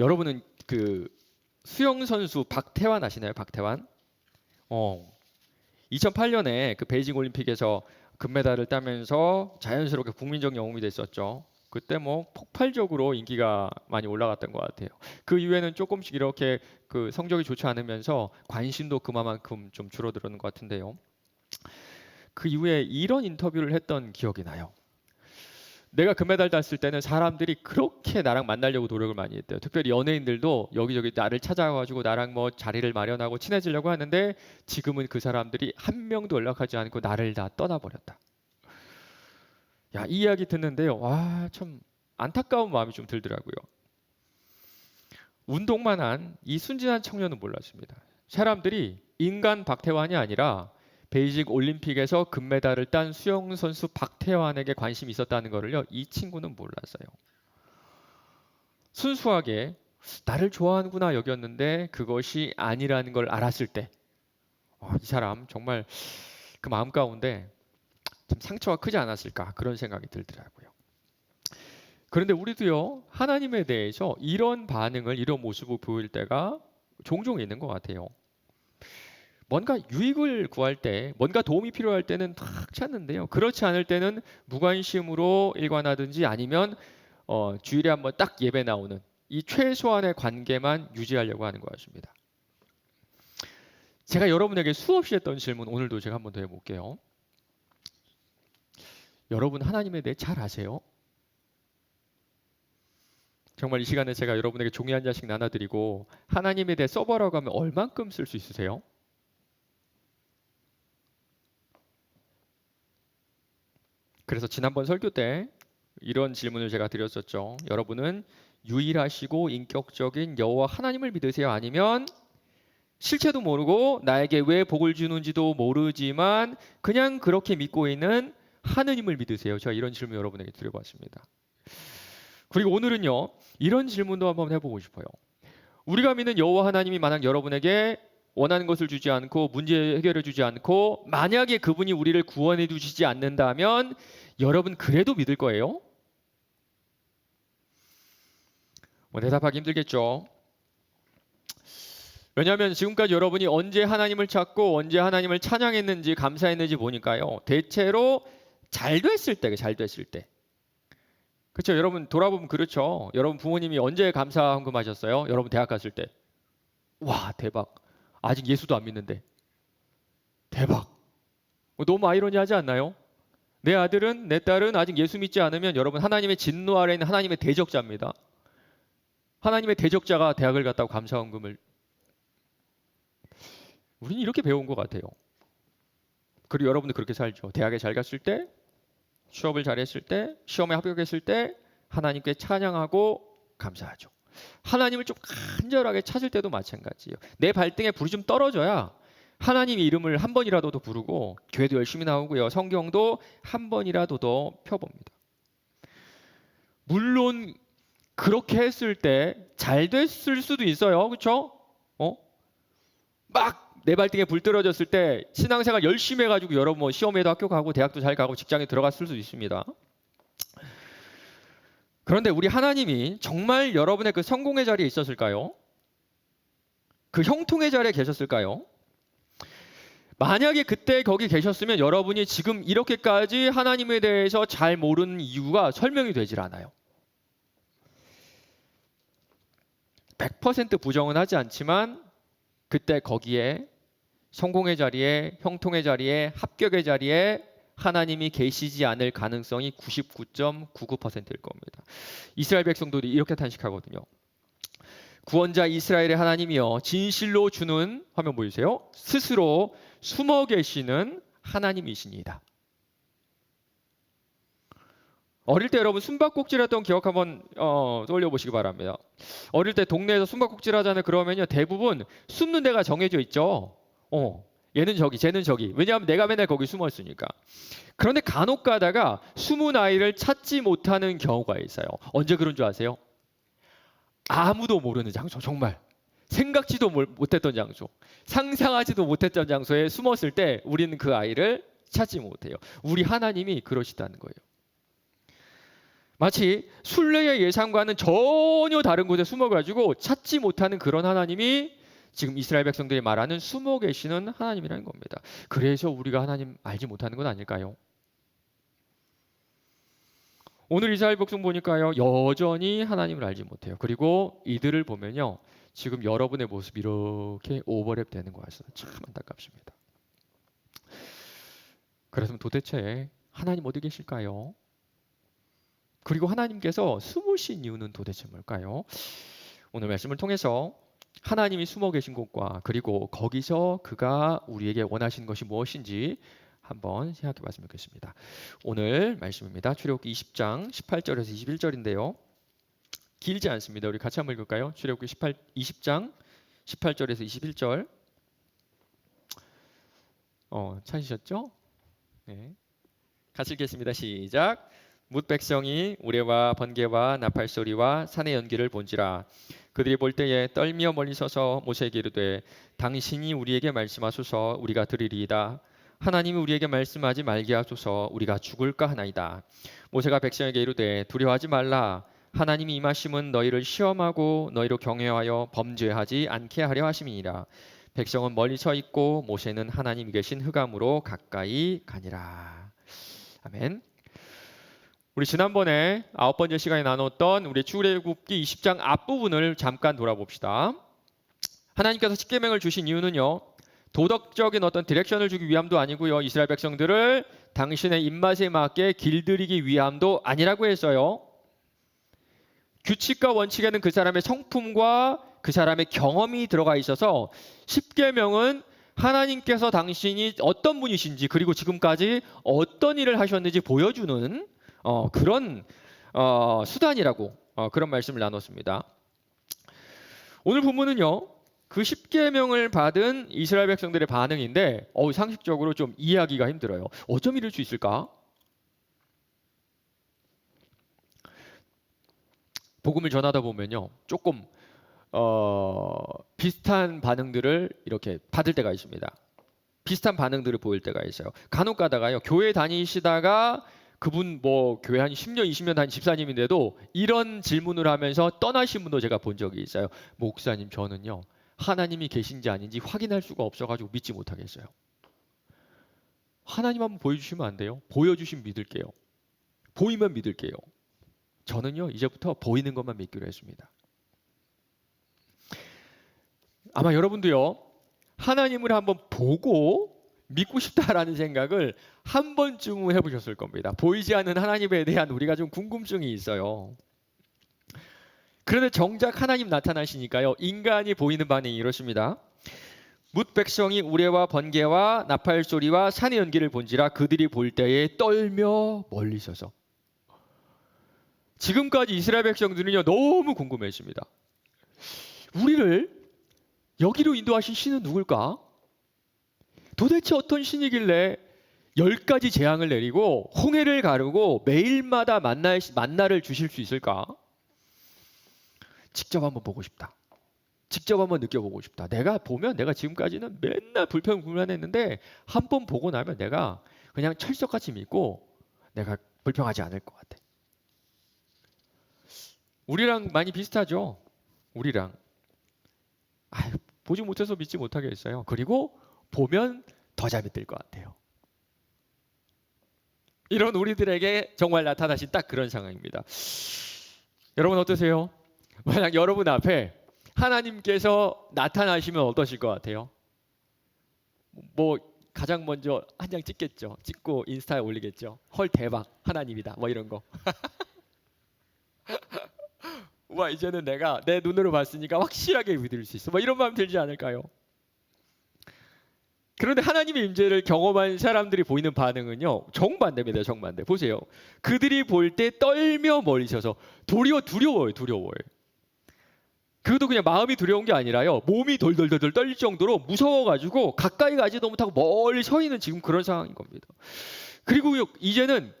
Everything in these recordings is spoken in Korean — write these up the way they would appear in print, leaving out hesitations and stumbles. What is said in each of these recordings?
여러분은 그 수영 선수 박태환 아시나요? 박태환? 2008년에 그 베이징 올림픽에서 금메달을 따면서 자연스럽게 국민적 영웅이 됐었죠. 그때 뭐 폭발적으로 인기가 많이 올라갔던 것 같아요. 그 이후에는 조금씩 이렇게 그 성적이 좋지 않으면서 관심도 그만큼 좀 줄어들었는 것 같은데요. 그 이후에 이런 인터뷰를 했던 기억이 나요. 내가 금메달 땄을 때는 사람들이 그렇게 나랑 만나려고 노력을 많이 했대요. 특별히 연예인들도 여기저기 나를 찾아와가지고 나랑 뭐 자리를 마련하고 친해지려고 하는데 지금은 그 사람들이 한 명도 연락하지 않고 나를 다 떠나버렸다. 야, 이 이야기 듣는데요. 와, 참 안타까운 마음이 좀 들더라고요. 운동만 한 이 순진한 청년은 몰랐습니다. 사람들이 인간 박태환이 아니라 베이징 올림픽에서 금메달을 딴 수영 선수 박태환에게 관심이 있었다는 것을요, 이 친구는 몰랐어요. 순수하게 나를 좋아하는구나 여겼는데 그것이 아니라는 걸 알았을 때, 이 사람 정말 그 마음 가운데 참 상처가 크지 않았을까 그런 생각이 들더라고요. 그런데 우리도요, 하나님에 대해서 이런 반응을, 이런 모습을 보일 때가 종종 있는 것 같아요. 뭔가 유익을 구할 때, 뭔가 도움이 필요할 때는 탁 찾는데요. 그렇지 않을 때는 무관심으로 일관하든지 아니면 주일에 한번 딱 예배 나오는 이 최소한의 관계만 유지하려고 하는 것 같습니다. 제가 여러분에게 수없이 했던 질문 오늘도 제가 한번 더 해볼게요. 여러분 하나님에 대해 잘 아세요? 정말 이 시간에 제가 여러분에게 종이 한 장씩 나눠드리고 하나님에 대해 써보라고 하면 얼만큼 쓸 수 있으세요? 그래서 지난번 설교 때 이런 질문을 제가 드렸었죠. 여러분은 유일하시고 인격적인 여호와 하나님을 믿으세요? 아니면 실체도 모르고 나에게 왜 복을 주는지도 모르지만 그냥 그렇게 믿고 있는 하느님을 믿으세요? 제가 이런 질문 여러분에게 드려봤습니다. 그리고 오늘은요, 이런 질문도 한번 해보고 싶어요. 우리가 믿는 여호와 하나님이 만약 여러분에게 원하는 것을 주지 않고 문제 해결해 주지 않고 만약에 그분이 우리를 구원해 주시지 않는다면 여러분 그래도 믿을 거예요? 대답하기 힘들겠죠. 왜냐하면 지금까지 여러분이 언제 하나님을 찾고 언제 하나님을 찬양했는지 감사했는지 보니까요, 대체로 잘 됐을 때. 그렇죠. 여러분 돌아보면 그렇죠. 여러분 부모님이 언제 감사 헌금하셨어요? 여러분 대학 갔을 때. 와, 대박. 아직 예수도 안 믿는데. 대박. 너무 아이러니하지 않나요? 내 아들은, 내 딸은 아직 예수 믿지 않으면 여러분 하나님의 진노 아래 있는 하나님의 대적자입니다. 하나님의 대적자가 대학을 갔다고 감사헌금을. 우리는 이렇게 배운 것 같아요. 그리고 여러분도 그렇게 살죠. 대학에 잘 갔을 때, 취업을 잘했을 때, 시험에 합격했을 때 하나님께 찬양하고 감사하죠. 하나님을 좀 간절하게 찾을 때도 마찬가지예요. 내 발등에 불이 좀 떨어져야 하나님의 이름을 한 번이라도 더 부르고 교회도 열심히 나오고요. 성경도 한 번이라도 더 펴봅니다. 물론 그렇게 했을 때 잘 됐을 수도 있어요. 그렇죠? 막 내 발등에 불 떨어졌을 때 신앙생활 열심히 해가지고 여러분 뭐 시험에도 합격하고 대학도 잘 가고 직장에 들어갔을 수도 있습니다. 그런데 우리 하나님이 정말 여러분의 그 성공의 자리에 있었을까요? 그 형통의 자리에 계셨을까요? 만약에 그때 거기 계셨으면 여러분이 지금 이렇게까지 하나님에 대해서 잘 모르는 이유가 설명이 되질 않아요. 100% 부정은 하지 않지만 그때 거기에 성공의 자리에, 형통의 자리에, 합격의 자리에 하나님이 계시지 않을 가능성이 99.99%일 겁니다. 이스라엘 백성들이 이렇게 탄식하거든요. 구원자 이스라엘의 하나님이여, 진실로 주는, 화면 보이세요? 스스로 숨어 계시는 하나님이시니이다. 어릴 때 여러분 숨바꼭질 했던 기억 한번 떠올려 보시기 바랍니다. 어릴 때 동네에서 숨바꼭질 하잖아요. 그러면요 대부분 숨는 데가 정해져 있죠. 얘는 저기, 쟤는 저기. 왜냐하면 내가 맨날 거기 숨어 있으니까. 그런데 간혹 가다가 숨은 아이를 찾지 못하는 경우가 있어요. 언제 그런 줄 아세요? 아무도 모르는 장소, 정말 생각지도 못했던 장소, 상상하지도 못했던 장소에 숨었을 때 우리는 그 아이를 찾지 못해요. 우리 하나님이 그러시다는 거예요. 마치 순례의 예상과는 전혀 다른 곳에 숨어가지고 찾지 못하는 그런 하나님이 지금 이스라엘 백성들이 말하는 숨어 계시는 하나님이라는 겁니다. 그래서 우리가 하나님 알지 못하는 건 아닐까요? 오늘 이스라엘 백성 보니까요, 여전히 하나님을 알지 못해요. 그리고 이들을 보면요, 지금 여러분의 모습이 이렇게 오버랩 되는 것 같아서 참 안타깝습니다. 그래서 도대체 하나님 어디 계실까요? 그리고 하나님께서 숨으신 이유는 도대체 뭘까요? 오늘 말씀을 통해서 하나님이 숨어 계신 곳과 그리고 거기서 그가 우리에게 원하시는 것이 무엇인지 한번 생각해 봤으면 좋겠습니다. 오늘 말씀입니다. 출애굽기 20장 18절에서 21절인데요. 길지 않습니다. 우리 같이 한번 읽을까요? 출애굽기 20장 18절에서 21절. 찾으셨죠? 네. 같이 읽겠습니다. 시작. 뭇 백성이 우레와 번개와 나팔 소리와 산의 연기를 본지라. 그들이 볼 때에 떨며 멀리 서서 모세에게 이르되 당신이 우리에게 말씀하소서 우리가 들으리이다. 하나님이 우리에게 말씀하지 말게 하소서 우리가 죽을까 하나이다. 모세가 백성에게 이르되 두려워하지 말라. 하나님이 임하심은 너희를 시험하고 너희로 경외하여 범죄하지 않게 하려 하심이니라. 백성은 멀리 서 있고 모세는 하나님이 계신 흑암으로 가까이 가니라. 아멘. 우리 지난번에 9번째 시간에 나눴던 우리 출애굽기 20장 앞부분을 잠깐 돌아봅시다. 하나님께서 십계명을 주신 이유는요, 도덕적인 어떤 디렉션을 주기 위함도 아니고요, 이스라엘 백성들을 당신의 입맛에 맞게 길들이기 위함도 아니라고 했어요. 규칙과 원칙에는 그 사람의 성품과 그 사람의 경험이 들어가 있어서 십계명은 하나님께서 당신이 어떤 분이신지 그리고 지금까지 어떤 일을 하셨는지 보여주는 그런 수단이라고 그런 말씀을 나눴습니다. 오늘 본문은요, 그 십계명을 받은 이스라엘 백성들의 반응인데 상식적으로 좀 이해하기가 힘들어요. 어쩜 이럴 수 있을까? 복음을 전하다 보면요, 조금 비슷한 반응들을 이렇게 받을 때가 있습니다. 비슷한 반응들을 보일 때가 있어요. 간혹 가다가요, 교회 다니시다가 그분 뭐 교회 한 10년, 20년 다닌 집사님인데도 이런 질문을 하면서 떠나신 분도 제가 본 적이 있어요. 목사님, 저는요, 하나님이 계신지 아닌지 확인할 수가 없어가지고 믿지 못하겠어요. 하나님 한번 보여주시면 안 돼요? 보여주시면 믿을게요. 보이면 믿을게요. 저는요, 이제부터 보이는 것만 믿기로 했습니다. 아마 여러분도요, 하나님을 한번 보고 믿고 싶다라는 생각을 한 번쯤은 해보셨을 겁니다. 보이지 않는 하나님에 대한 우리가 좀 궁금증이 있어요. 그런데 정작 하나님 나타나시니까요, 인간이 보이는 반응이 이렇습니다. 뭇 백성이 우레와 번개와 나팔 소리와 산의 연기를 본지라 그들이 볼 때에 떨며 멀리 서서. 지금까지 이스라엘 백성들은요, 너무 궁금했습니다. 우리를 여기로 인도하신 신은 누굴까? 도대체 어떤 신이길래 10가지 재앙을 내리고 홍해를 가르고 매일마다 만나를 주실 수 있을까? 직접 한번 보고 싶다. 직접 한번 느껴보고 싶다. 내가 보면 내가 지금까지는 맨날 불평불만했는데 한 번 보고 나면 내가 그냥 철석같이 믿고 내가 불평하지 않을 것 같아. 우리랑 많이 비슷하죠? 우리랑. 보지 못해서 믿지 못하겠어요. 그리고 보면 더 잘 믿을 것 같아요. 이런 우리들에게 정말 나타나신 딱 그런 상황입니다. 여러분 어떠세요? 만약 여러분 앞에 하나님께서 나타나시면 어떠실 것 같아요? 뭐 가장 먼저 한 장 찍겠죠. 찍고 인스타에 올리겠죠. 헐 대박 하나님이다 뭐 이런 거. 와 이제는 내가 내 눈으로 봤으니까 확실하게 믿을 수 있어. 뭐 이런 마음 들지 않을까요? 그런데 하나님의 임재를 경험한 사람들이 보이는 반응은요, 정반대입니다. 정반대. 보세요. 그들이 볼 때 떨며 멀리 서서 두려워요. 그것도 그냥 마음이 두려운 게 아니라요, 몸이 덜덜덜 떨릴 정도로 무서워가지고 가까이 가지도 못하고 멀리 서 있는 지금 그런 상황인 겁니다. 그리고 이제는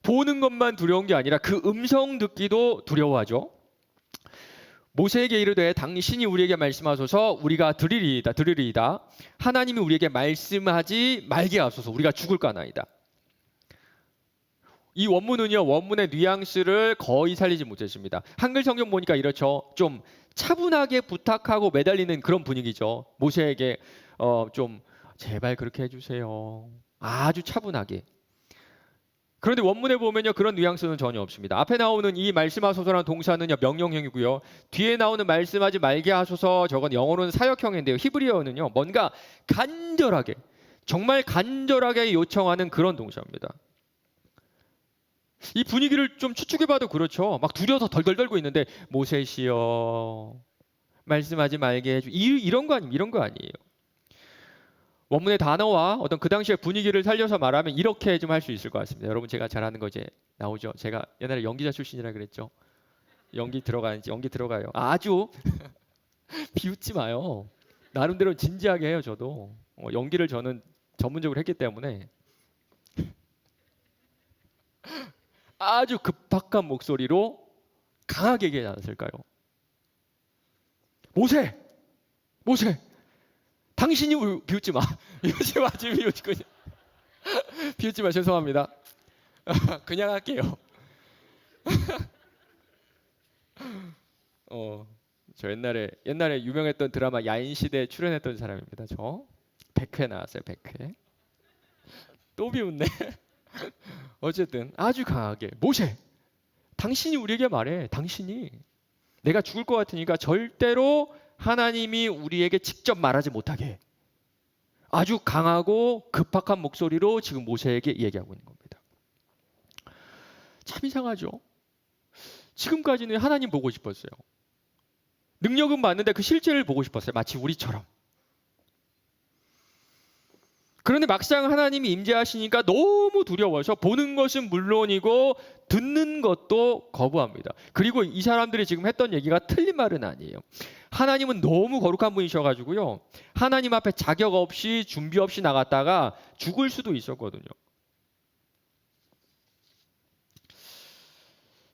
보는 것만 두려운 게 아니라 그 음성 듣기도 두려워하죠. 모세에게 이르되 당신이 우리에게 말씀하소서 우리가 들으리이다. 하나님이 우리에게 말씀하지 말게 하소서 우리가 죽을까나이다. 이 원문은요, 원문의 뉘앙스를 거의 살리지 못했습니다. 한글 성경 보니까 이렇죠. 좀 차분하게 부탁하고 매달리는 그런 분위기죠. 모세에게 좀 제발 그렇게 해주세요. 아주 차분하게. 그런데 원문에 보면요, 그런 뉘앙스는 전혀 없습니다. 앞에 나오는 이 말씀하소서라는 동사는요, 명령형이고요. 뒤에 나오는 말씀하지 말게 하소서, 저건 영어로는 사역형인데요. 히브리어는요, 뭔가 간절하게, 정말 간절하게 요청하는 그런 동사입니다. 이 분위기를 좀 추측해봐도 그렇죠. 막 두려워서 덜덜 떨고 있는데 모세시여 말씀하지 말게 해주. 이런 거 아니에요. 이런 거 아니에요. 원문의 단어와 어떤 그 당시의 분위기를 살려서 말하면 이렇게 좀 할 수 있을 것 같습니다. 여러분, 제가 잘하는 거 이제 나오죠. 제가 옛날에 연기자 출신이라 그랬죠. 연기 들어가요. 아주 비웃지 마요. 나름대로 진지하게 해요. 저도 연기를 저는 전문적으로 했기 때문에 아주 급박한 목소리로 강하게 얘기하지 않았을까요? 모세! 모세! 당신이 비웃지 마. 비웃지 마. 지금 비웃지 마. 죄송합니다. 그냥 할게요. 저 옛날에 유명했던 드라마 야인시대에 출연했던 사람입니다. 저 100회 나왔어요. 100회. 또 비웃네. 어쨌든 아주 강하게 모세, 당신이 우리에게 말해. 당신이 내가 죽을 것 같으니까 절대로 하나님이 우리에게 직접 말하지 못하게 아주 강하고 급박한 목소리로 지금 모세에게 얘기하고 있는 겁니다. 참 이상하죠. 지금까지는 하나님 보고 싶었어요. 능력은 많은데 그 실제를 보고 싶었어요. 마치 우리처럼. 그런데 막상 하나님이 임재하시니까 너무 두려워서 보는 것은 물론이고 듣는 것도 거부합니다. 그리고 이 사람들이 지금 했던 얘기가 틀린 말은 아니에요. 하나님은 너무 거룩한 분이셔가지고요. 하나님 앞에 자격 없이 준비 없이 나갔다가 죽을 수도 있었거든요.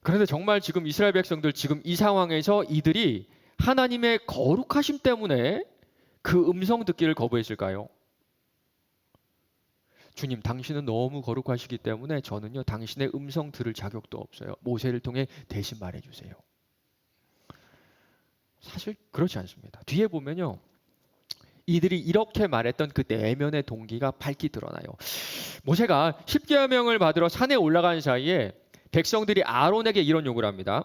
그런데 정말 지금 이스라엘 백성들 지금 이 상황에서 이들이 하나님의 거룩하심 때문에 그 음성 듣기를 거부했을까요? 주님, 당신은 너무 거룩하시기 때문에 저는요, 당신의 음성 들을 자격도 없어요. 모세를 통해 대신 말해주세요. 사실 그렇지 않습니다. 뒤에 보면요, 이들이 이렇게 말했던 그 내면의 동기가 밝히 드러나요. 모세가 십계명을 받으러 산에 올라간 사이에 백성들이 아론에게 이런 요구를 합니다.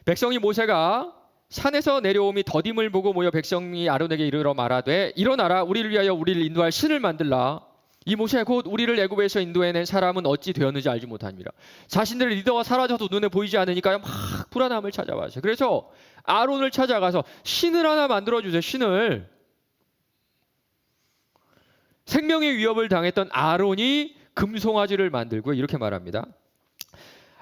백성이 모세가 산에서 내려옴이 더딤을 보고 모여 백성이 아론에게 이르러 말하되 일어나라, 우리를 위하여 우리를 인도할 신을 만들라. 이 모세 곧 우리를 애굽에서 인도해낸 사람은 어찌 되었는지 알지 못합니다. 자신들의 리더가 사라져도 눈에 보이지 않으니까요, 막 불안함을 찾아왔어요. 그래서 아론을 찾아가서 신을 하나 만들어주세요. 신을. 생명의 위협을 당했던 아론이 금송아지를 만들고 이렇게 말합니다.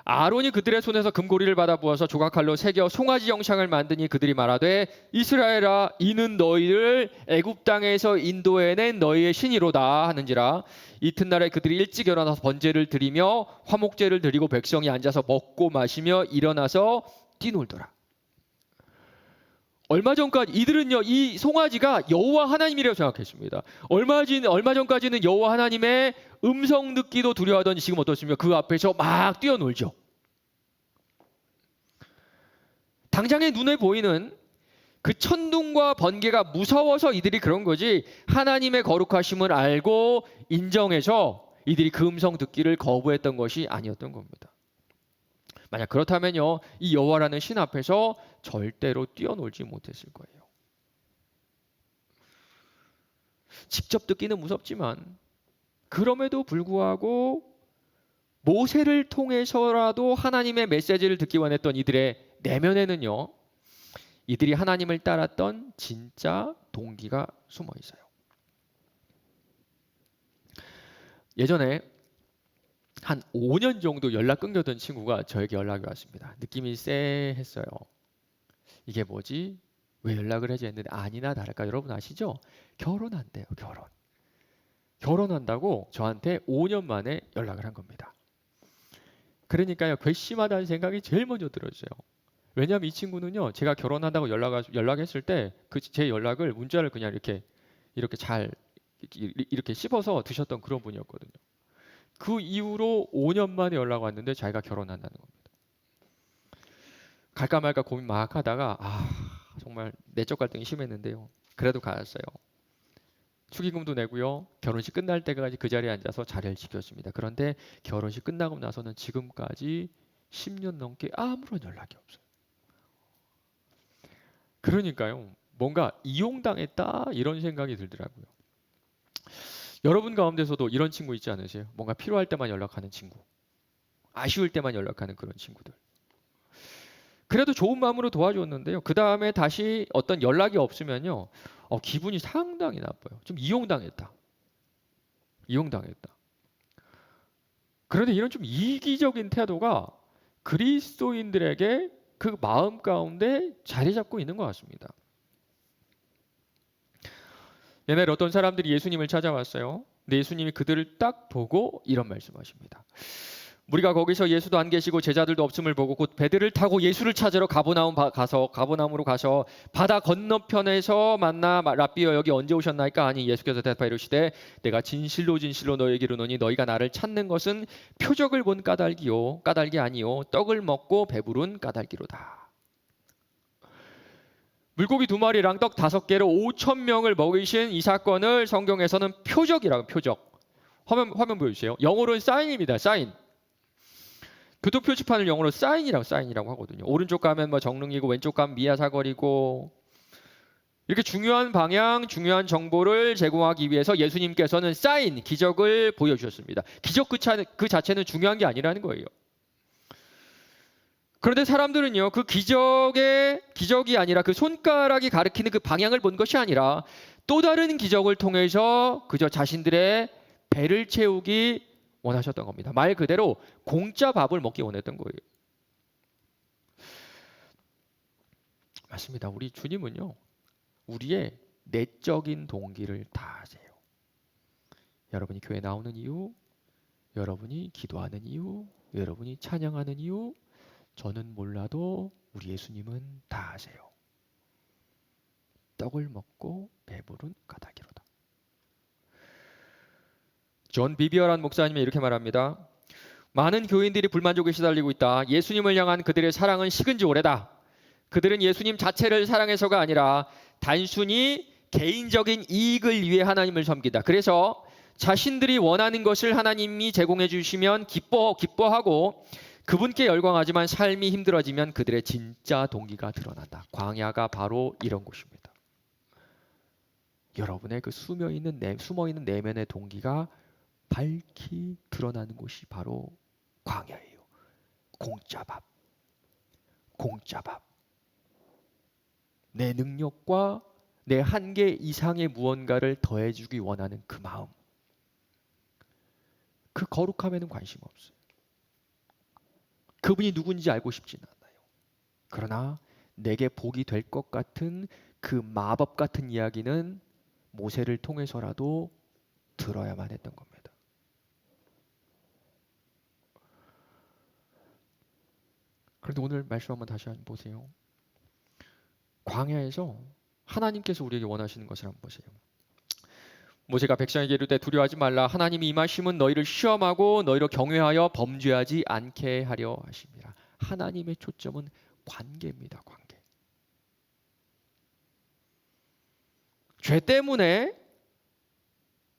아론이 그들의 손에서 금고리를 받아 부어서 조각칼로 새겨 송아지 형상을 만드니 그들이 말하되 이스라엘아, 이는 너희를 애굽 땅에서 인도해낸 너희의 신이로다 하는지라. 이튿날에 그들이 일찍 일어나서 번제를 드리며 화목제를 드리고 백성이 앉아서 먹고 마시며 일어나서 뛰놀더라. 얼마 전까지 이들은요, 이 송아지가 여호와 하나님이라고 생각했습니다. 얼마 전까지는 여호와 하나님의 음성 듣기도 두려워하더니 지금 어떻습니까? 그 앞에서 막 뛰어놀죠. 당장에 눈에 보이는 그 천둥과 번개가 무서워서 이들이 그런 거지, 하나님의 거룩하심을 알고 인정해서 이들이 그 음성 듣기를 거부했던 것이 아니었던 겁니다. 만약 그렇다면요, 이 여호와라는 신 앞에서 절대로 뛰어놀지 못했을 거예요. 직접 듣기는 무섭지만 그럼에도 불구하고 모세를 통해서라도 하나님의 메시지를 듣기 원했던 이들의 내면에는요, 이들이 하나님을 따랐던 진짜 동기가 숨어 있어요. 예전에 한 5년 정도 연락 끊겼던 친구가 저에게 연락이 왔습니다. 느낌이 쎄했어요. 이게 뭐지? 왜 연락을 하지 했는데 아니나 다를까 여러분 아시죠? 결혼한대요. 결혼한다고 저한테 5년 만에 연락을 한 겁니다. 그러니까요, 괘씸하다는 생각이 제일 먼저 들었어요. 왜냐하면 이 친구는요, 제가 결혼한다고 연락했을 때 그 제 연락을 문자를 그냥 이렇게 잘 이렇게 씹어서 드셨던 그런 분이었거든요. 그 이후로 5년 만에 연락 왔는데 자기가 결혼한다는 겁니다. 갈까 말까 고민 막 하다가 정말 내적 갈등이 심했는데요. 그래도 갔어요. 축의금도 내고요. 결혼식 끝날 때까지 그 자리에 앉아서 자리를 지켰습니다. 그런데 결혼식 끝나고 나서는 지금까지 10년 넘게 아무런 연락이 없어요. 그러니까요. 뭔가 이용당했다 이런 생각이 들더라고요. 여러분 가운데서도 이런 친구 있지 않으세요? 뭔가 필요할 때만 연락하는 친구. 아쉬울 때만 연락하는 그런 친구들. 그래도 좋은 마음으로 도와줬는데요. 그 다음에 다시 어떤 연락이 없으면요. 기분이 상당히 나빠요. 좀 이용당했다. 이용당했다. 그런데 이런 좀 이기적인 태도가 그리스도인들에게 그 마음 가운데 자리 잡고 있는 것 같습니다. 옛날에 어떤 사람들이 예수님을 찾아왔어요. 근데 예수님이 그들을 딱 보고 이런 말씀하십니다. 우리가 거기서 예수도 안 계시고 제자들도 없음을 보고 곧 배들을 타고 예수를 찾으러 가버나움으로 가서 바다 건너편에서 만나 랍비여 여기 언제 오셨나이까 하니 예수께서 대답하여 이르시되 내가 진실로 너희에게 이르노니 너희가 나를 찾는 것은 표적을 본 까닭이 아니요 떡을 먹고 배부른 까닭이로다. 물고기 2마리랑 떡 5개로 5,000명을 먹이신 이 사건을 성경에서는 표적이라고 표적. 화면 보여주세요. 영어로는 사인입니다. 사인. 교통 표지판을 영어로 사인이라고 하거든요. 오른쪽 가면 뭐 정릉이고 왼쪽 가면 미아사거리고 이렇게 중요한 방향, 중요한 정보를 제공하기 위해서 예수님께서는 사인, 기적을 보여주셨습니다. 기적 그 자체는 중요한 게 아니라는 거예요. 그런데 사람들은요, 그 기적이 아니라 그 손가락이 가리키는 그 방향을 본 것이 아니라 또 다른 기적을 통해서 그저 자신들의 배를 채우기 원하셨던 겁니다. 말 그대로 공짜 밥을 먹기 원했던 거예요. 맞습니다. 우리 주님은요, 우리의 내적인 동기를 다 아세요. 여러분이 교회 나오는 이유, 여러분이 기도하는 이유, 여러분이 찬양하는 이유, 저는 몰라도 우리 예수님은 다 아세요. 떡을 먹고 배부른 까닭이로다. 존 비비어란 목사님이 이렇게 말합니다. 많은 교인들이 불만족에 시달리고 있다. 예수님을 향한 그들의 사랑은 식은 지 오래다. 그들은 예수님 자체를 사랑해서가 아니라 단순히 개인적인 이익을 위해 하나님을 섬기다. 그래서 자신들이 원하는 것을 하나님이 제공해 주시면 기뻐하고 그분께 열광하지만 삶이 힘들어지면 그들의 진짜 동기가 드러난다. 광야가 바로 이런 곳입니다. 여러분의 그 숨어있는 내면의 동기가 밝히 드러나는 곳이 바로 광야예요. 공짜밥. 내 능력과 내 한계 이상의 무언가를 더해주기 원하는 그 마음. 그 거룩함에는 관심 없어요. 그분이 누군지 알고 싶지는 않아요. 그러나 내게 복이 될 것 같은 그 마법 같은 이야기는 모세를 통해서라도 들어야만 했던 겁니다. 그런데 오늘 말씀 한번 다시 보세요. 광야에서 하나님께서 우리에게 원하시는 것을 한번 보세요. 모세가 백성에게 이르되 두려워하지 말라. 하나님이 임하심은 너희를 시험하고 너희로 경외하여 범죄하지 않게 하려 하심이라. 하나님의 초점은 관계입니다. 관계. 죄 때문에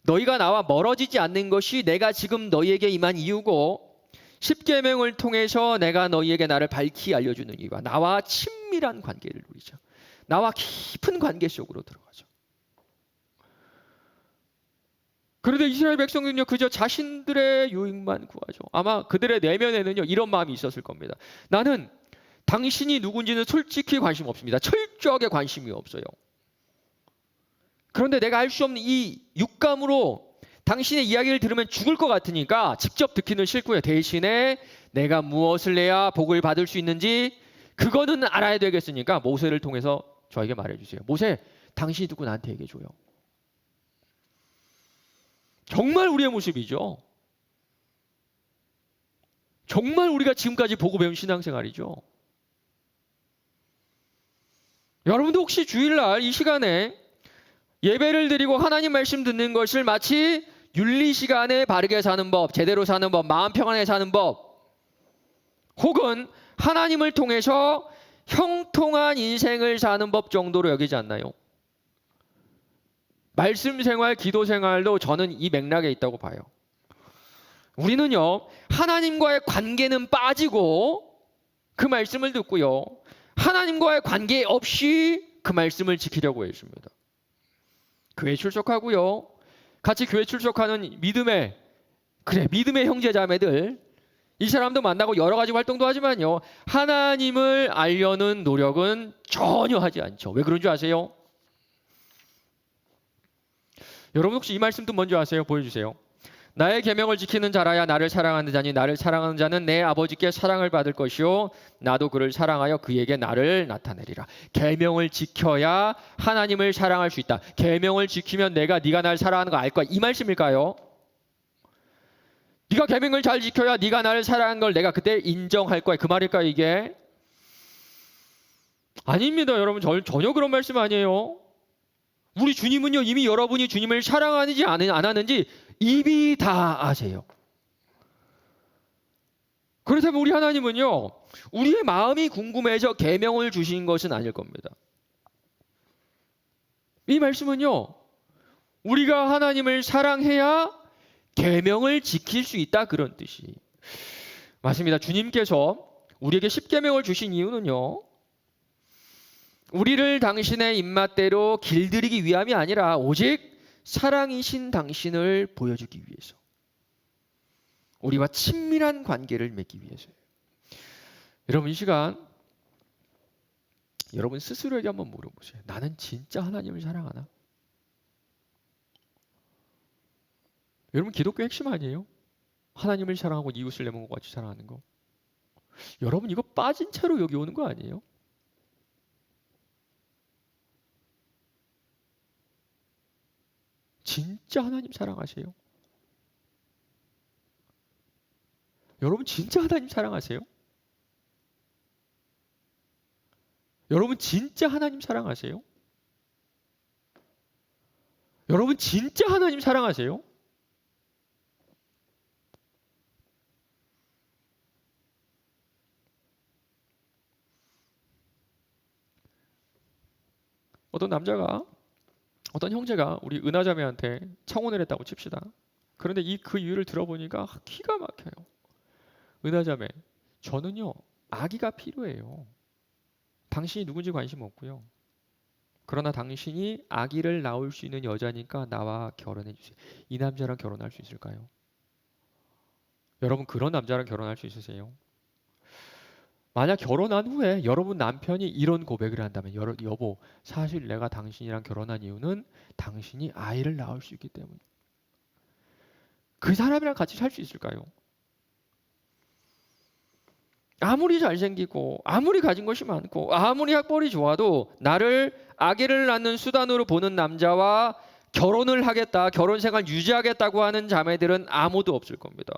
너희가 나와 멀어지지 않는 것이 내가 지금 너희에게 임한 이유고 십계명을 통해서 내가 너희에게 나를 밝히 알려주는 이유가 나와 친밀한 관계를 누리죠. 나와 깊은 관계 속으로 들어가죠. 그런데 이스라엘 백성은요 그저 자신들의 유익만 구하죠. 아마 그들의 내면에는요 이런 마음이 있었을 겁니다. 나는 당신이 누군지는 솔직히 관심 없습니다. 철저하게 관심이 없어요. 그런데 내가 알 수 없는 이 육감으로 당신의 이야기를 들으면 죽을 것 같으니까 직접 듣기는 싫고요. 대신에 내가 무엇을 내야 복을 받을 수 있는지 그거는 알아야 되겠으니까 모세를 통해서 저에게 말해주세요. 모세, 당신이 듣고 나한테 얘기해줘요. 정말 우리의 모습이죠. 정말 우리가 지금까지 보고 배운 신앙생활이죠. 여러분도 혹시 주일날 이 시간에 예배를 드리고 하나님 말씀 듣는 것을 마치 윤리 시간에 바르게 사는 법, 제대로 사는 법, 마음 평안하게 사는 법, 혹은 하나님을 통해서 형통한 인생을 사는 법 정도로 여기지 않나요? 말씀 생활, 기도 생활도 저는 이 맥락에 있다고 봐요. 우리는요, 하나님과의 관계는 빠지고 그 말씀을 듣고요, 하나님과의 관계 없이 그 말씀을 지키려고 했습니다. 교회 출석하고요, 같이 교회 출석하는 믿음의 형제 자매들, 이 사람도 만나고 여러 가지 활동도 하지만요, 하나님을 알려는 노력은 전혀 하지 않죠. 왜 그런 줄 아세요? 여러분 혹시 이 말씀도 뭔지 아세요? 보여주세요. 나의 계명을 지키는 자라야 나를 사랑하는 자니 나를 사랑하는 자는 내 아버지께 사랑을 받을 것이요 나도 그를 사랑하여 그에게 나를 나타내리라. 계명을 지켜야 하나님을 사랑할 수 있다. 계명을 지키면 네가 나를 사랑하는 거 알 거야. 이 말씀일까요? 네가 계명을 잘 지켜야 네가 나를 사랑하는 걸 내가 그때 인정할 거야. 그 말일까요, 이게? 아닙니다, 여러분. 전혀 그런 말씀 아니에요. 우리 주님은요, 이미 여러분이 주님을 사랑하는지 안 하는지 이미 다 아세요. 그렇다면 우리 하나님은요, 우리의 마음이 궁금해서 계명을 주신 것은 아닐 겁니다. 이 말씀은요, 우리가 하나님을 사랑해야 계명을 지킬 수 있다, 그런 뜻이 맞습니다. 주님께서 우리에게 십계명을 주신 이유는요, 우리를 당신의 입맛대로 길들이기 위함이 아니라 오직 사랑이신 당신을 보여주기 위해서, 우리와 친밀한 관계를 맺기 위해서예요. 여러분, 이 시간 여러분 스스로에게 한번 물어보세요. 나는 진짜 하나님을 사랑하나? 여러분, 기독교 핵심 아니에요? 하나님을 사랑하고 이웃을 내 몸과 같이 사랑하는 거. 여러분, 이거 빠진 채로 여기 오는 거 아니에요? 진짜 하나님 사랑하세요? 여러분, 진짜 하나님 사랑하세요? 여러분, 진짜 하나님 사랑하세요? 여러분, 진짜 하나님 사랑하세요? 어떤 형제가 우리 은하자매한테 청혼을 했다고 칩시다. 그런데 그 이유를 들어보니까 기가 막혀요. 은하자매, 저는요, 아기가 필요해요. 당신이 누군지 관심 없고요. 그러나 당신이 아기를 낳을 수 있는 여자니까 나와 결혼해 주세요. 이 남자랑 결혼할 수 있을까요? 여러분, 그런 남자랑 결혼할 수 있으세요? 만약 결혼한 후에 여러분 남편이 이런 고백을 한다면, 여보, 사실 내가 당신이랑 결혼한 이유는 당신이 아이를 낳을 수 있기 때문에. 그 사람이랑 같이 살 수 있을까요? 아무리 잘생기고 아무리 가진 것이 많고 아무리 학벌이 좋아도 나를 아기를 낳는 수단으로 보는 남자와 결혼을 하겠다, 결혼 생활 유지하겠다고 하는 자매들은 아무도 없을 겁니다.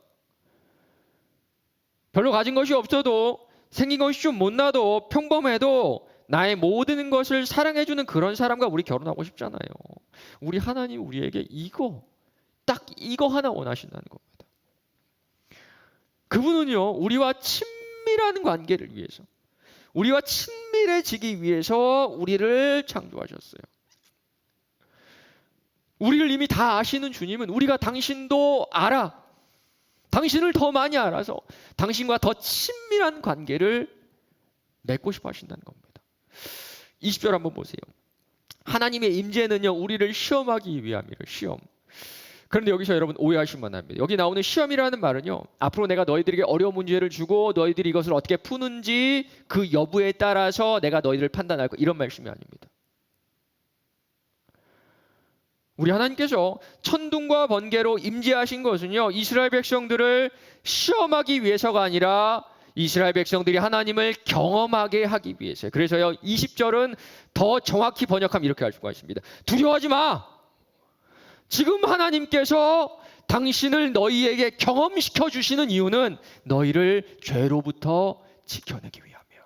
별로 가진 것이 없어도, 생긴 것이 좀 못나도, 평범해도 나의 모든 것을 사랑해주는 그런 사람과 우리 결혼하고 싶잖아요. 우리 하나님 우리에게 딱 이거 하나 원하신다는 겁니다. 그분은요, 우리와 친밀한 관계를 위해서, 우리와 친밀해지기 위해서 우리를 창조하셨어요. 우리를 이미 다 아시는 주님은 우리가 당신도 알아, 당신을 더 많이 알아서 당신과 더 친밀한 관계를 맺고 싶어 하신다는 겁니다. 20절 한번 보세요. 하나님의 임재는요, 우리를 시험하기 위함이래요. 시험. 그런데 여기서 여러분 오해하시면 안 됩니다. 여기 나오는 시험이라는 말은요, 앞으로 내가 너희들에게 어려운 문제를 주고 너희들이 이것을 어떻게 푸는지 그 여부에 따라서 내가 너희들을 판단할 거, 이런 말씀이 아닙니다. 우리 하나님께서 천둥과 번개로 임재하신 것은요, 이스라엘 백성들을 시험하기 위해서가 아니라 이스라엘 백성들이 하나님을 경험하게 하기 위해서요. 그래서요, 20절은 더 정확히 번역하면 이렇게 할 수가 있습니다. 두려워하지 마. 지금 하나님께서 당신을 너희에게 경험시켜 주시는 이유는 너희를 죄로부터 지켜내기 위함이야.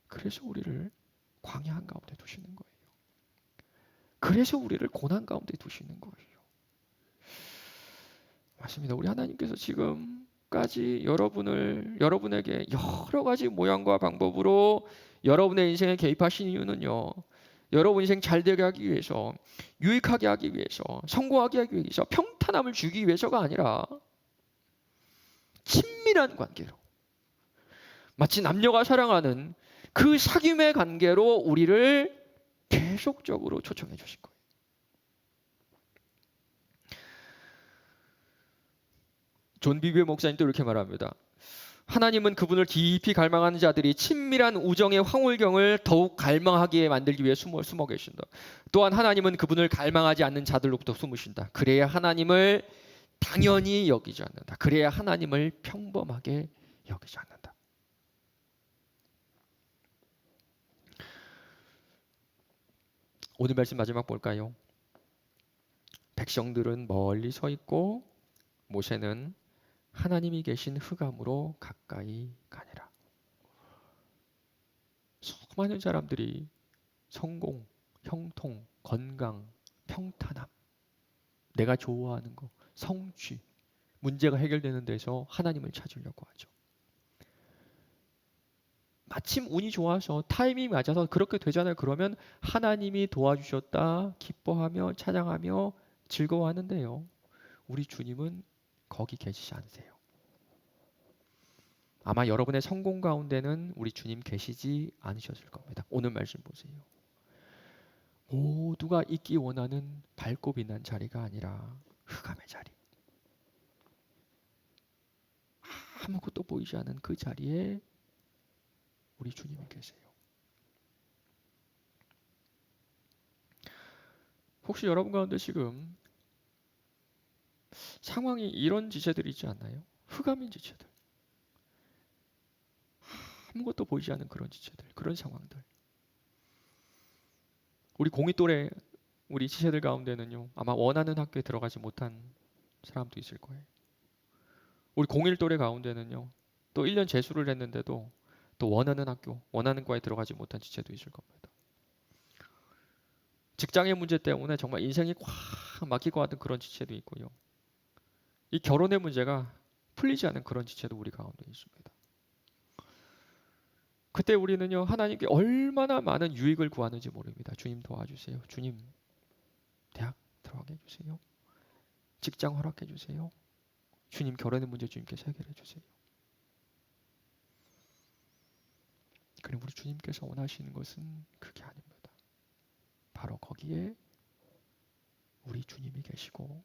그래서 우리를 광야 한가운데 두시는 거예요. 그래서 우리를 고난 가운데 두시는 거예요. 맞습니다. 우리 하나님께서 지금까지 여러분에게 여러 가지 모양과 방법으로 여러분의 인생에 개입하신 이유는요. 여러분 인생 잘 되게 하기 위해서, 유익하게 하기 위해서, 성공하게 하기 위해서, 평탄함을 주기 위해서가 아니라 친밀한 관계로, 마치 남녀가 사랑하는 그 사귐의 관계로 우리를 계속적으로 초청해 주신 거예요. 존 비비의 목사님도 이렇게 말합니다. 하나님은 그분을 깊이 갈망하는 자들이 친밀한 우정의 황홀경을 더욱 갈망하게 만들기 위해 숨어 계신다. 또한 하나님은 그분을 갈망하지 않는 자들로부터 숨으신다. 그래야 하나님을 당연히 여기지 않는다. 그래야 하나님을 평범하게 여기지 않는다. 오늘 말씀 마지막 볼까요? 백성들은 멀리 서 있고 모세는 하나님이 계신 흑암으로 가까이 가니라. 수많은 사람들이 성공, 형통, 건강, 평탄함, 내가 좋아하는 거, 성취, 문제가 해결되는 데서 하나님을 찾으려고 하죠. 마침 운이 좋아서 타이밍이 맞아서 그렇게 되잖아요. 그러면 하나님이 도와주셨다 기뻐하며 찬양하며 즐거워하는데요. 우리 주님은 거기 계시지 않으세요. 아마 여러분의 성공 가운데는 우리 주님 계시지 않으셨을 겁니다. 오늘 말씀 보세요. 모두가 있기 원하는 밝고 빛난 자리가 아니라 흑암의 자리. 아무것도 보이지 않은 그 자리에 우리 주님이 계세요. 혹시 여러분 가운데 지금 상황이 이런 지체들이 있지 않나요? 흑암인 지체들. 아무것도 보이지 않는 그런 지체들, 그런 상황들. 우리 공이 또래 우리 지체들 가운데는요, 아마 원하는 학교에 들어가지 못한 사람도 있을 거예요. 우리 01 또래 가운데는요, 또 1년 재수를 했는데도 또 원하는 학교, 원하는 과에 들어가지 못한 지체도 있을 겁니다. 직장의 문제 때문에 정말 인생이 꽉 막힐 것 같은 그런 지체도 있고요. 이 결혼의 문제가 풀리지 않은 그런 지체도 우리 가운데 있습니다. 그때 우리는요, 하나님께 얼마나 많은 유익을 구하는지 모릅니다. 주님 도와주세요. 주님 대학 들어가게 해주세요. 직장 허락해 주세요. 주님 결혼의 문제 주님께서 해결해 주세요. 그리고 우리 주님께서 원하시는 것은 그게 아닙니다. 바로 거기에 우리 주님이 계시고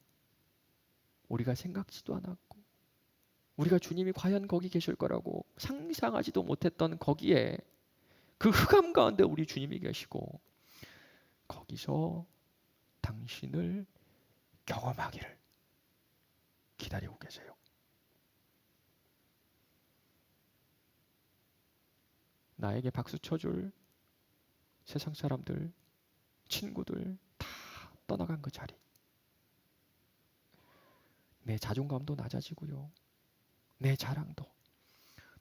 우리가 생각지도 않았고 우리가 주님이 과연 거기 계실 거라고 상상하지도 못했던 거기에 그 흑암 가운데 우리 주님이 계시고 거기서 당신을 경험하기를 기다리고 계세요. 나에게 박수 쳐줄 세상 사람들, 친구들 다 떠나간 그 자리. 내 자존감도 낮아지고요. 내 자랑도,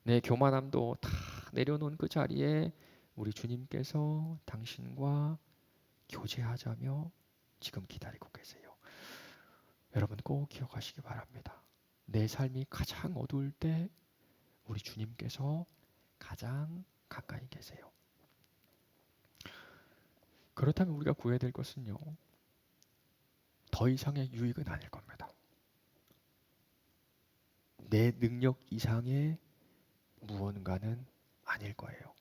내 교만함도 다 내려놓은 그 자리에 우리 주님께서 당신과 교제하자며 지금 기다리고 계세요. 여러분 꼭 기억하시기 바랍니다. 내 삶이 가장 어두울 때 우리 주님께서 가장 가까이 계세요. 그렇다면 우리가 구해야 될 것은요, 더 이상의 유익은 아닐 겁니다. 내 능력 이상의 무언가는 아닐 거예요.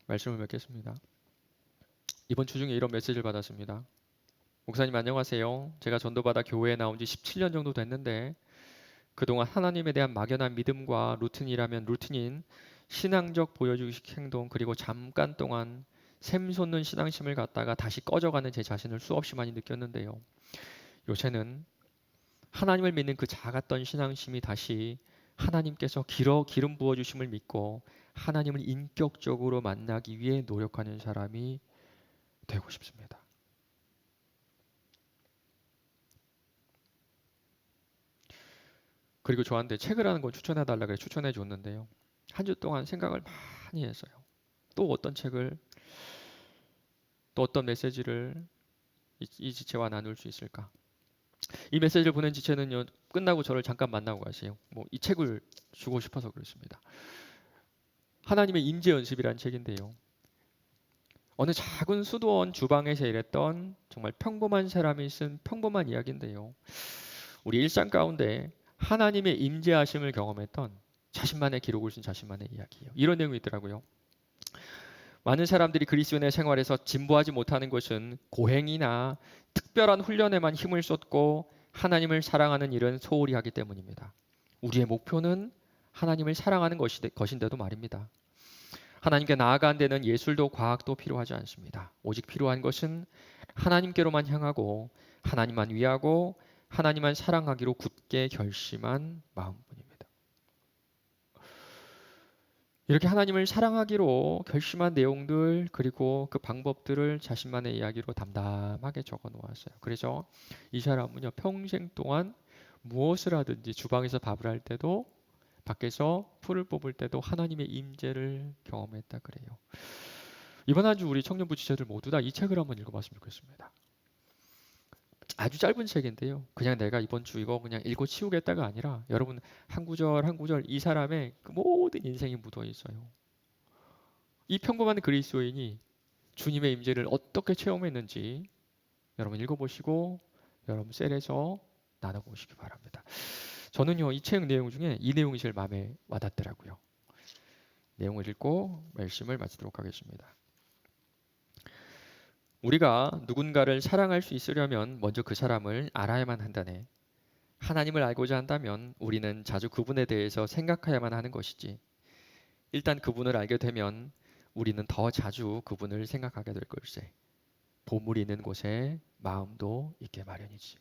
말씀을 맺겠습니다. 이번 주 중에 이런 메시지를 받았습니다. 목사님 안녕하세요. 제가 전도받아 교회에 나온 지 17년 정도 됐는데 그동안 하나님에 대한 막연한 믿음과 루틴이라면 루틴인 신앙적 보여주기식 행동 그리고 잠깐 동안 샘솟는 신앙심을 갖다가 다시 꺼져가는 제 자신을 수없이 많이 느꼈는데요. 요새는 하나님을 믿는 그 작았던 신앙심이 다시 하나님께서 기름 부어주심을 믿고 하나님을 인격적으로 만나기 위해 노력하는 사람이 되고 싶습니다. 그리고 저한테 책을 하는 걸 추천해달라고 추천해 줬는데요. 한 주 동안 생각을 많이 했어요. 또 어떤 책을, 또 어떤 메시지를 이 지체와 나눌 수 있을까? 이 메시지를 보낸 지체는요, 끝나고 저를 잠깐 만나고 가세요. 뭐 이 책을 주고 싶어서 그렇습니다. 하나님의 임재 연습이라는 책인데요. 어느 작은 수도원 주방에서 일했던 정말 평범한 사람이 쓴 평범한 이야기인데요. 우리 일상 가운데 하나님의 임재하심을 경험했던 자신만의 기록을 쓴 자신만의 이야기예요. 이런 내용이 있더라고요. 많은 사람들이 그리스도인의 생활에서 진보하지 못하는 것은 고행이나 특별한 훈련에만 힘을 쏟고 하나님을 사랑하는 일은 소홀히 하기 때문입니다. 우리의 목표는 하나님을 사랑하는 것인데도 말입니다. 하나님께 나아가는 데는 예술도 과학도 필요하지 않습니다. 오직 필요한 것은 하나님께로만 향하고 하나님만 위하고 하나님만 사랑하기로 굳게 결심한 마음뿐입니다. 이렇게 하나님을 사랑하기로 결심한 내용들 그리고 그 방법들을 자신만의 이야기로 담담하게 적어 놓았어요. 그래서 이 사람은요, 평생 동안 무엇을 하든지 주방에서 밥을 할 때도 밖에서 풀을 뽑을 때도 하나님의 임재를 경험했다 그래요. 이번 한 주 우리 청년부 지체들 모두 다 이 책을 한번 읽어봤으면 좋겠습니다. 아주 짧은 책인데요. 그냥 내가 이번 주 이거 그냥 읽고 치우겠다가 아니라 여러분 한 구절 한 구절 이 사람의 그 모든 인생이 묻어 있어요. 이 평범한 그리스도인이 주님의 임재를 어떻게 체험했는지 여러분 읽어보시고 여러분 셀에서 나눠보시기 바랍니다. 저는요 이 책 내용 중에 이 내용이 제일 마음에 와닿더라고요. 내용을 읽고 말씀을 마치도록 하겠습니다. 우리가 누군가를 사랑할 수 있으려면 먼저 그 사람을 알아야만 한다네. 하나님을 알고자 한다면 우리는 자주 그분에 대해서 생각해야만 하는 것이지. 일단 그분을 알게 되면 우리는 더 자주 그분을 생각하게 될 걸세. 보물이 있는 곳에 마음도 있게 마련이지.